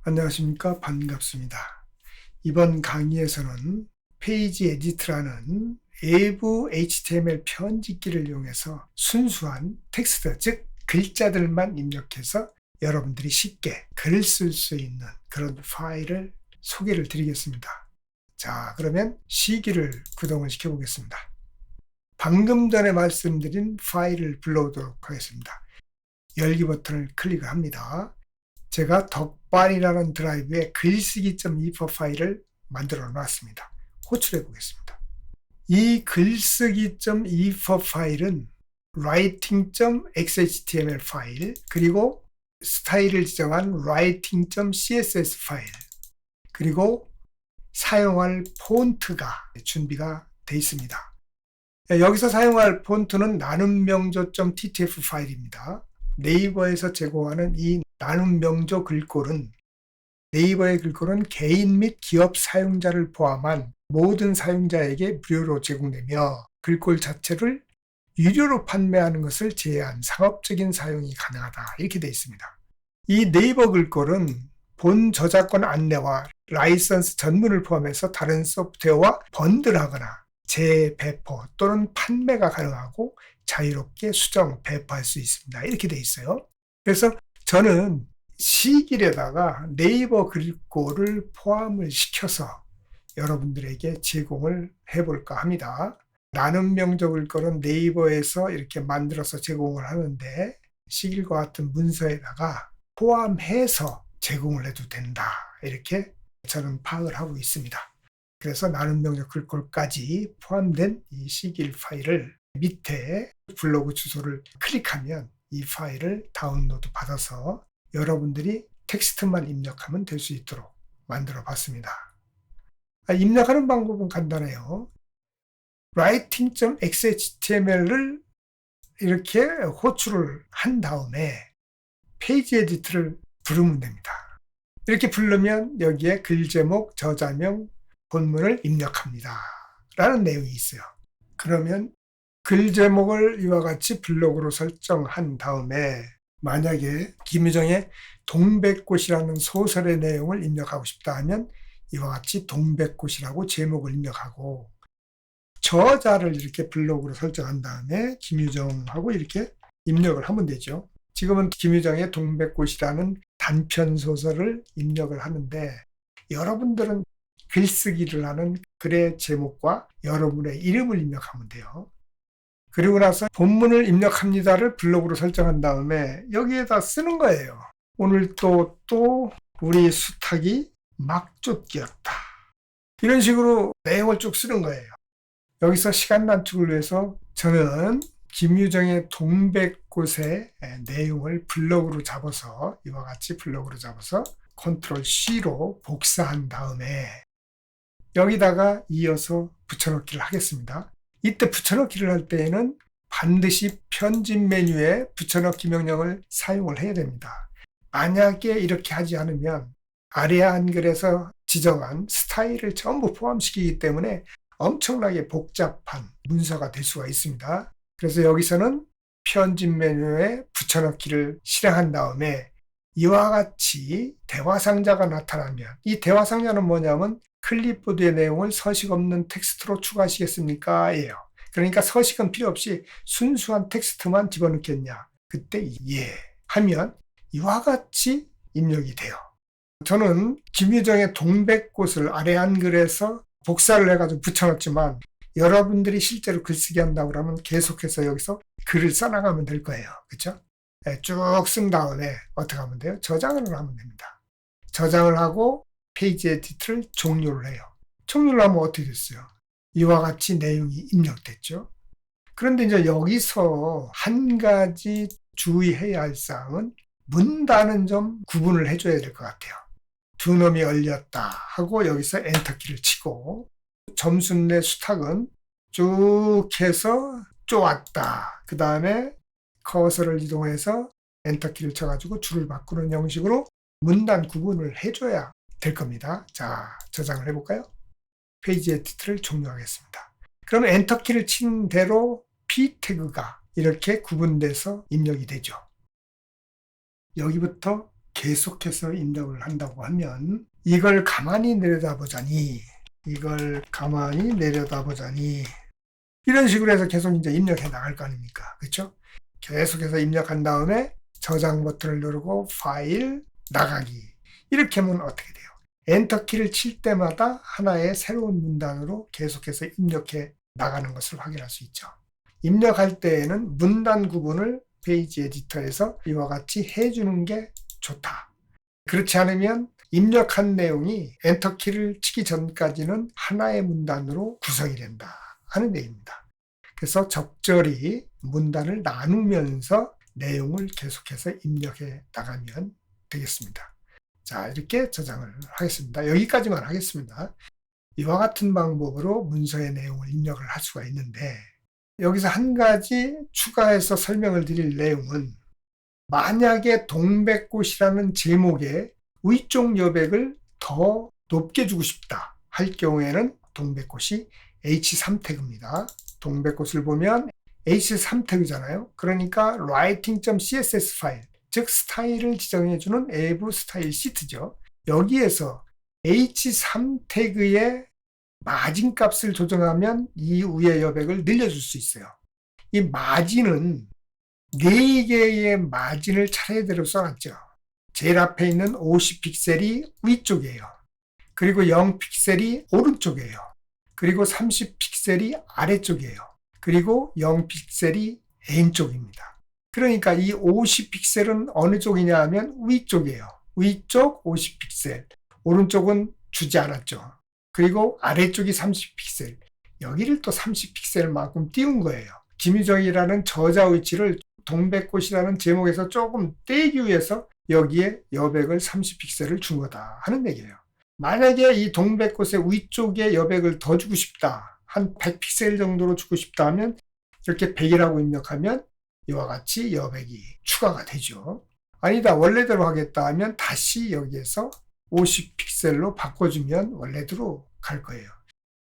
안녕하십니까. 반갑습니다. 이번 강의에서는 페이지 에디트라는 외부 HTML 편집기를 이용해서 순수한 텍스트, 즉 글자들만 입력해서 여러분들이 쉽게 글을 쓸 수 있는 그런 파일을 소개를 드리겠습니다. 자, 그러면 시기를 구동을 시켜보겠습니다. 방금 전에 말씀드린 파일을 불러오도록 하겠습니다. 열기 버튼을 클릭합니다. 제가 덕발이라는 드라이브에 글쓰기.epo 파일을 만들어 놨습니다. 호출해 보겠습니다. 이 글쓰기.epo 파일은 writing.xhtml 파일, 그리고 스타일을 지정한 writing.css 파일, 그리고 사용할 폰트가 준비가 되어 있습니다. 여기서 사용할 폰트는 나눔명조.ttf 파일입니다. 네이버에서 제공하는 이 나눔명조 글꼴은 네이버의 글꼴은 개인 및 기업 사용자를 포함한 모든 사용자에게 무료로 제공되며 글꼴 자체를 유료로 판매하는 것을 제외한 상업적인 사용이 가능하다, 이렇게 되어 있습니다. 이 네이버 글꼴은 본 저작권 안내와 라이선스 전문을 포함해서 다른 소프트웨어와 번들하거나 재배포 또는 판매가 가능하고 자유롭게 수정, 배포할 수 있습니다. 이렇게 되어 있어요. 그래서 저는 시길에다가 네이버 글꼴을 포함을 시켜서 여러분들에게 제공을 해볼까 합니다. 나눔명조 글꼴은 네이버에서 이렇게 만들어서 제공을 하는데 시길과 같은 문서에다가 포함해서 제공을 해도 된다, 이렇게 저는 파악을 하고 있습니다. 그래서 나눔명조 글꼴까지 포함된 이 시길 파일을 밑에 블로그 주소를 클릭하면 이 파일을 다운로드 받아서 여러분들이 텍스트만 입력하면 될 수 있도록 만들어 봤습니다. 입력하는 방법은 간단해요. writing.xhtml을 이렇게 호출을 한 다음에 페이지 에디트를 부르면 됩니다. 이렇게 부르면 여기에 글 제목, 저자명, 본문을 입력합니다 라는 내용이 있어요. 그러면 글 제목을 이와 같이 블록으로 설정한 다음에 만약에 김유정의 동백꽃이라는 소설의 내용을 입력하고 싶다 하면 이와 같이 동백꽃이라고 제목을 입력하고, 저자를 이렇게 블록으로 설정한 다음에 김유정하고 이렇게 입력을 하면 되죠. 지금은 김유정의 동백꽃이라는 단편 소설을 입력을 하는데, 여러분들은 글쓰기를 하는 글의 제목과 여러분의 이름을 입력하면 돼요. 그리고 나서 본문을 입력합니다를 블록으로 설정한 다음에 여기에다 쓰는 거예요. 오늘 또 우리 수탉이 막쫓기였다, 이런 식으로 내용을 쭉 쓰는 거예요. 여기서 시간 단축을 위해서 저는 김유정의 동백꽃의 내용을 블록으로 잡아서 이와 같이 블록으로 잡아서 컨트롤 C로 복사한 다음에 여기다가 이어서 붙여넣기를 하겠습니다. 이때 붙여넣기를 할 때에는 반드시 편집 메뉴에 붙여넣기 명령을 사용을 해야 됩니다. 만약에 이렇게 하지 않으면 아래 한글에서 지정한 스타일을 전부 포함시키기 때문에 엄청나게 복잡한 문서가 될 수가 있습니다. 그래서 여기서는 편집 메뉴에 붙여넣기를 실행한 다음에 이와 같이 대화상자가 나타나면, 이 대화상자는 뭐냐면 클립보드의 내용을 서식 없는 텍스트로 추가하시겠습니까? 예요. 그러니까 서식은 필요 없이 순수한 텍스트만 집어넣겠냐? 그때 예 하면 이와 같이 입력이 돼요. 저는 김유정의 동백꽃을 아래 한글에서 복사를 해가지고 붙여넣지만 여러분들이 실제로 글쓰기 한다고 그러면 계속해서 여기서 글을 써나가면 될 거예요. 그렇죠? 쭉 쓴 다음에 어떻게 하면 돼요? 저장을 하면 됩니다. 저장을 하고 페이지 에디트를 종료를 해요. 종료를 하면 어떻게 됐어요? 이와 같이 내용이 입력됐죠. 그런데 이제 여기서 한 가지 주의해야 할 사항은 문다는 점 구분을 해줘야 될 것 같아요. 두 놈이 얼렸다 하고 여기서 엔터키를 치고, 점순내 수탉은 쭉 해서 쪼았다, 그 다음에 커서를 이동해서 엔터키를 쳐가지고 줄을 바꾸는 형식으로 문단 구분을 해줘야 될 겁니다. 자, 저장을 해볼까요? 페이지 에디트를 종료하겠습니다. 그럼 엔터키를 친 대로 P 태그가 이렇게 구분돼서 입력이 되죠. 여기부터 계속해서 입력을 한다고 하면 이걸 가만히 내려다보자니 이런 식으로 해서 계속 이제 입력해 나갈 거 아닙니까? 그렇죠? 계속해서 입력한 다음에 저장 버튼을 누르고 파일 나가기 이렇게 하면 어떻게 돼요? 엔터키를 칠 때마다 하나의 새로운 문단으로 계속해서 입력해 나가는 것을 확인할 수 있죠. 입력할 때에는 문단 구분을 페이지 에디터에서 이와 같이 해주는 게 좋다. 그렇지 않으면 입력한 내용이 엔터키를 치기 전까지는 하나의 문단으로 구성이 된다 하는 얘기입니다. 그래서 적절히 문단을 나누면서 내용을 계속해서 입력해 나가면 되겠습니다. 자, 이렇게 저장을 하겠습니다. 여기까지만 하겠습니다. 이와 같은 방법으로 문서의 내용을 입력을 할 수가 있는데 여기서 한 가지 추가해서 설명을 드릴 내용은 만약에 동백꽃이라는 제목의 위쪽 여백을 더 높게 주고 싶다 할 경우에는 동백꽃이 H3 태그입니다. 동백꽃을 보면 H3 태그잖아요. 그러니까 writing.css 파일, 즉 스타일을 지정해주는 외부 스타일 시트죠. 여기에서 H3 태그의 마진 값을 조정하면 이 위의 여백을 늘려줄 수 있어요. 이 마진은 4개의 마진을 차례대로 써놨죠. 제일 앞에 있는 50픽셀이 위쪽이에요. 그리고 0픽셀이 오른쪽이에요. 그리고 30픽셀이 아래쪽이에요. 그리고 0픽셀이 왼쪽입니다. 그러니까 이 50픽셀은 어느 쪽이냐 하면 위쪽이에요. 위쪽 50픽셀, 오른쪽은 주지 않았죠. 그리고 아래쪽이 30픽셀, 여기를 또 30픽셀만큼 띄운 거예요. 김유정이라는 저자 위치를 동백꽃이라는 제목에서 조금 떼기 위해서 여기에 여백을 30픽셀을 준 거다 하는 얘기예요. 만약에 이 동백꽃의 위쪽에 여백을 더 주고 싶다, 한 100픽셀 정도로 주고 싶다 하면 이렇게 100이라고 입력하면 이와 같이 여백이 추가가 되죠. 아니다, 원래대로 하겠다 하면 다시 여기에서 50픽셀로 바꿔주면 원래대로 갈 거예요.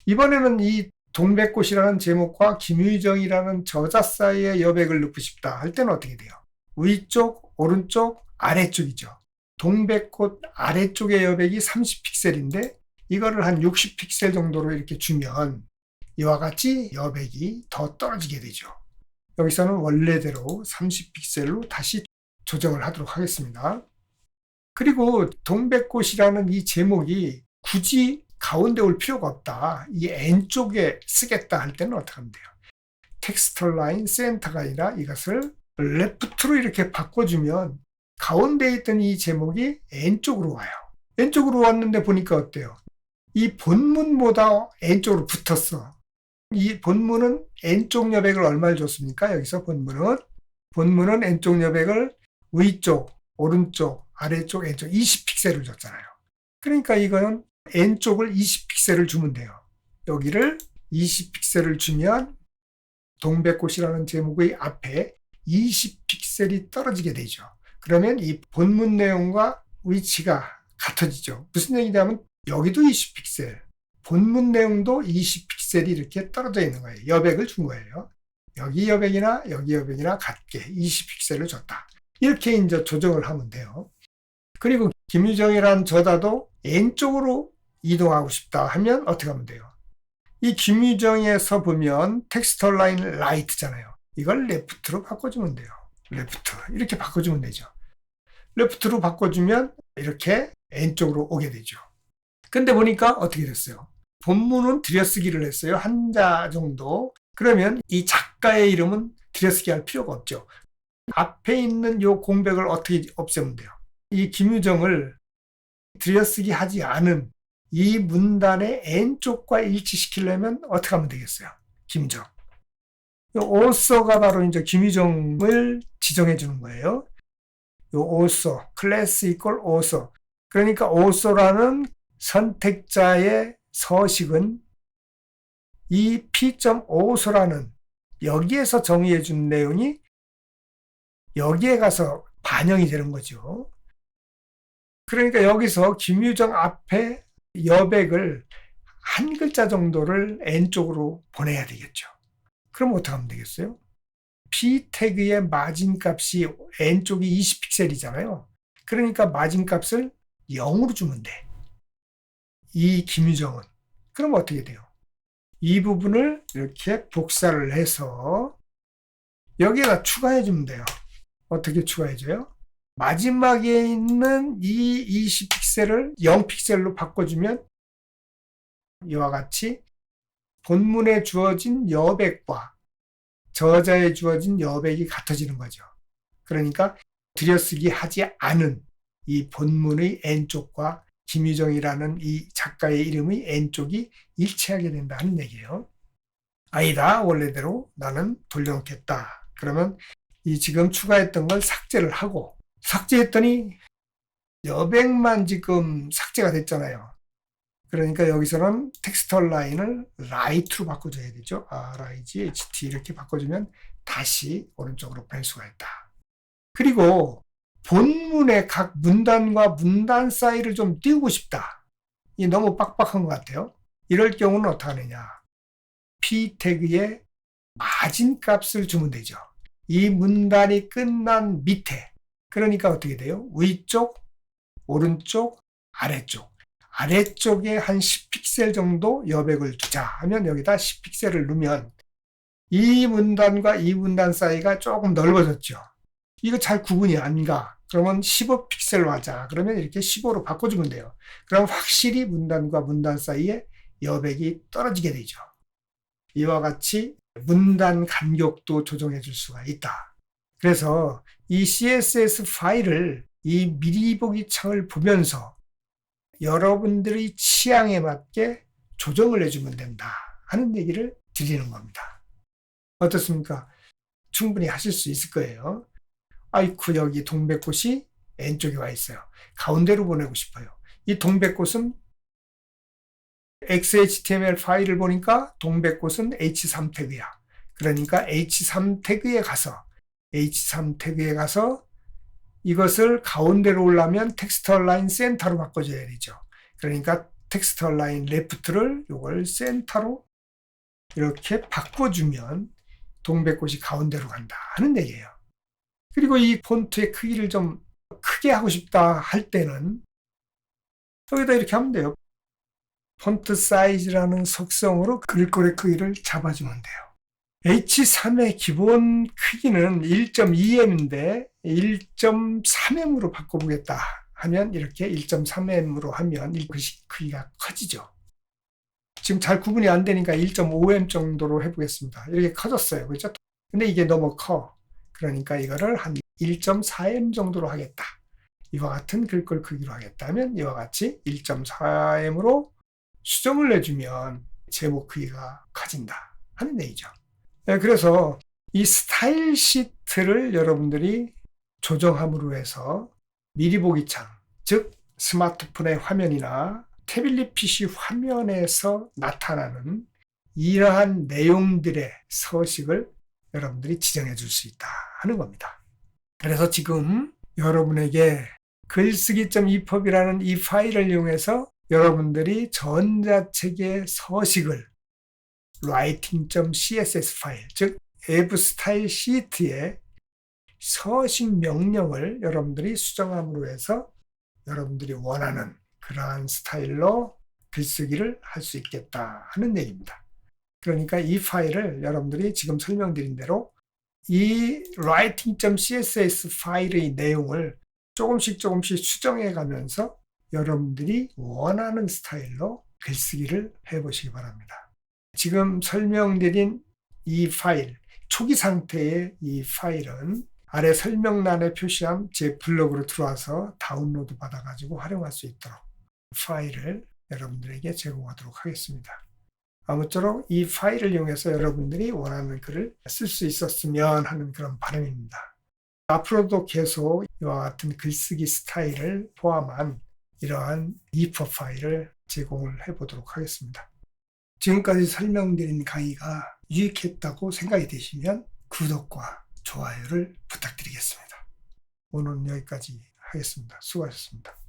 이번에는 이 동백꽃이라는 제목과 김유정이라는 저자 사이에 여백을 넣고 싶다 할 때는 어떻게 돼요? 위쪽, 오른쪽, 아래쪽이죠. 동백꽃 아래쪽의 여백이 30픽셀인데 이거를 한 60픽셀 정도로 이렇게 주면 이와 같이 여백이 더 떨어지게 되죠. 여기서는 원래대로 30픽셀로 다시 조정을 하도록 하겠습니다. 그리고 동백꽃이라는 이 제목이 굳이 가운데 올 필요가 없다, 이 N쪽에 쓰겠다 할 때는 어떻게 하면 돼요? 텍스트 라인 센터가 아니라 이것을 레프트로 이렇게 바꿔주면 가운데에 있던 이 제목이 N쪽으로 와요. N쪽으로 왔는데 보니까 어때요? 이 본문보다 N쪽으로 붙었어. 이 본문은 N쪽 여백을 얼마를 줬습니까? 여기서 본문은 N쪽 여백을 위쪽, 오른쪽, 아래쪽, N쪽 20픽셀을 줬잖아요. 그러니까 이거는 N쪽을 20픽셀을 주면 돼요. 여기를 20픽셀을 주면 동백꽃이라는 제목의 앞에 20픽셀이 떨어지게 되죠. 그러면 이 본문 내용과 위치가 같아지죠. 무슨 얘기냐면 여기도 20픽셀, 본문 내용도 20픽셀이 이렇게 떨어져 있는 거예요. 여백을 준 거예요. 여기 여백이나 같게 20픽셀을 줬다. 이렇게 이제 조정을 하면 돼요. 그리고 김유정이라는 저자도 N쪽으로 이동하고 싶다 하면 어떻게 하면 돼요? 이 김유정에서 보면 텍스트 라인 라이트잖아요. 이걸 레프트로 바꿔주면 돼요. 레프트 이렇게 바꿔주면 되죠. 레프트로 바꿔주면 이렇게 N쪽으로 오게 되죠. 근데 보니까 어떻게 됐어요? 본문은 들여쓰기를 했어요. 한 자 정도. 그러면 이 작가의 이름은 들여쓰기 할 필요가 없죠. 앞에 있는 이 공백을 어떻게 없애면 돼요? 이 김유정을 들여쓰기 하지 않은 이 문단의 N쪽과 일치시키려면 어떻게 하면 되겠어요? 김유정. 오서가 바로 이제 김유정을 지정해 주는 거예요. 요 오서, 클래스 이퀄 오서. 그러니까 오서라는 선택자의 서식은 이 P.오서라는 여기에서 정의해 준 내용이 여기에 가서 반영이 되는 거죠. 그러니까 여기서 김유정 앞에 여백을 한 글자 정도를 N쪽으로 보내야 되겠죠. 그럼 어떻게 하면 되겠어요? P 태그의 마진 값이 N쪽이 20픽셀이잖아요. 그러니까 마진값을 0으로 주면 돼. 이 김유정은. 그럼 어떻게 돼요? 이 부분을 이렇게 복사를 해서 여기에다 추가해 주면 돼요. 어떻게 추가해줘요? 마지막에 있는 이 20픽셀을 0픽셀로 바꿔주면 이와 같이 본문에 주어진 여백과 저자에 주어진 여백이 같아지는 거죠. 그러니까 들여쓰기 하지 않은 이 본문의 N쪽과 김유정이라는 이 작가의 이름의 N쪽이 일치하게 된다 하는 얘기예요. 아니다, 원래대로 나는 돌려놓겠다. 그러면 이 지금 추가했던 걸 삭제를 하고, 삭제했더니 여백만 지금 삭제가 됐잖아요. 그러니까 여기서는 텍스트 라인을 right로 바꿔줘야 되죠. R-I-G-H-T 이렇게 바꿔주면 다시 오른쪽으로 보낼 수가 있다. 그리고 본문의 각 문단과 문단 사이를 좀 띄우고 싶다. 이 너무 빡빡한 것 같아요. 이럴 경우는 어떻게 하느냐. P 태그에 마진 값을 주면 되죠. 이 문단이 끝난 밑에, 그러니까 어떻게 돼요? 위쪽, 오른쪽, 아래쪽. 아래쪽에 한 10픽셀 정도 여백을 두자 하면 여기다 10픽셀을 넣으면 이 문단과 이 문단 사이가 조금 넓어졌죠. 이거 잘 구분이 안 가. 그러면 15픽셀로 하자. 그러면 이렇게 15로 바꿔주면 돼요. 그럼 확실히 문단과 문단 사이에 여백이 떨어지게 되죠. 이와 같이 문단 간격도 조정해 줄 수가 있다. 그래서 이 CSS 파일을 이 미리 보기 창을 보면서 여러분들의 취향에 맞게 조정을 해주면 된다 하는 얘기를 드리는 겁니다. 어떻습니까? 충분히 하실 수 있을 거예요. 아이쿠, 여기 동백꽃이 N쪽에 와 있어요. 가운데로 보내고 싶어요. 이 동백꽃은 XHTML 파일을 보니까 동백꽃은 H3 태그야. 그러니까 H3 태그에 가서 이것을 가운데로 오려면 텍스트 라인 센터로 바꿔줘야 되죠. 그러니까 텍스트 라인 레프트를 이걸 센터로 이렇게 바꿔주면 동백꽃이 가운데로 간다 하는 얘기예요. 그리고 이 폰트의 크기를 좀 크게 하고 싶다 할 때는 여기다 이렇게 하면 돼요. 폰트 사이즈라는 속성으로 글꼴의 크기를 잡아주면 돼요. H3의 기본 크기는 1.2m인데 1.3m으로 바꿔보겠다 하면 이렇게 1.3m으로 하면 이 글씨 크기가 커지죠. 지금 잘 구분이 안 되니까 1.5m 정도로 해보겠습니다. 이렇게 커졌어요. 그렇죠? 근데 이게 너무 커. 그러니까 이거를 한 1.4m 정도로 하겠다. 이와 같은 글꼴 크기로 하겠다 하면 이와 같이 1.4m으로 수정을 내주면 제목 크기가 커진다 하는 얘기죠. 그래서 이 스타일 시트를 여러분들이 조정함으로 해서 미리 보기 창, 즉 스마트폰의 화면이나 태블릿 PC 화면에서 나타나는 이러한 내용들의 서식을 여러분들이 지정해 줄 수 있다 하는 겁니다. 그래서 지금 여러분에게 글쓰기.epub이라는 이 파일을 이용해서 여러분들이 전자책의 서식을 writing.css 파일, 즉 앱 스타일 시트의 서식 명령을 여러분들이 수정함으로 해서 여러분들이 원하는 그러한 스타일로 글쓰기를 할 수 있겠다 하는 얘기입니다. 그러니까 이 파일을 여러분들이 지금 설명드린 대로 이 writing.css 파일의 내용을 조금씩 수정해 가면서 여러분들이 원하는 스타일로 글쓰기를 해보시기 바랍니다. 지금 설명드린 이 파일, 초기 상태의 이 파일은 아래 설명란에 표시한 제 블로그로 들어와서 다운로드 받아가지고 활용할 수 있도록 파일을 여러분들에게 제공하도록 하겠습니다. 아무쪼록 이 파일을 이용해서 여러분들이 원하는 글을 쓸 수 있었으면 하는 그런 바람입니다. 앞으로도 계속 이와 같은 글쓰기 스타일을 포함한 이러한 EPUB 파일을 제공을 해보도록 하겠습니다. 지금까지 설명드린 강의가 유익했다고 생각이 되시면 구독과 좋아요를 부탁드리겠습니다. 오늘은 여기까지 하겠습니다. 수고하셨습니다.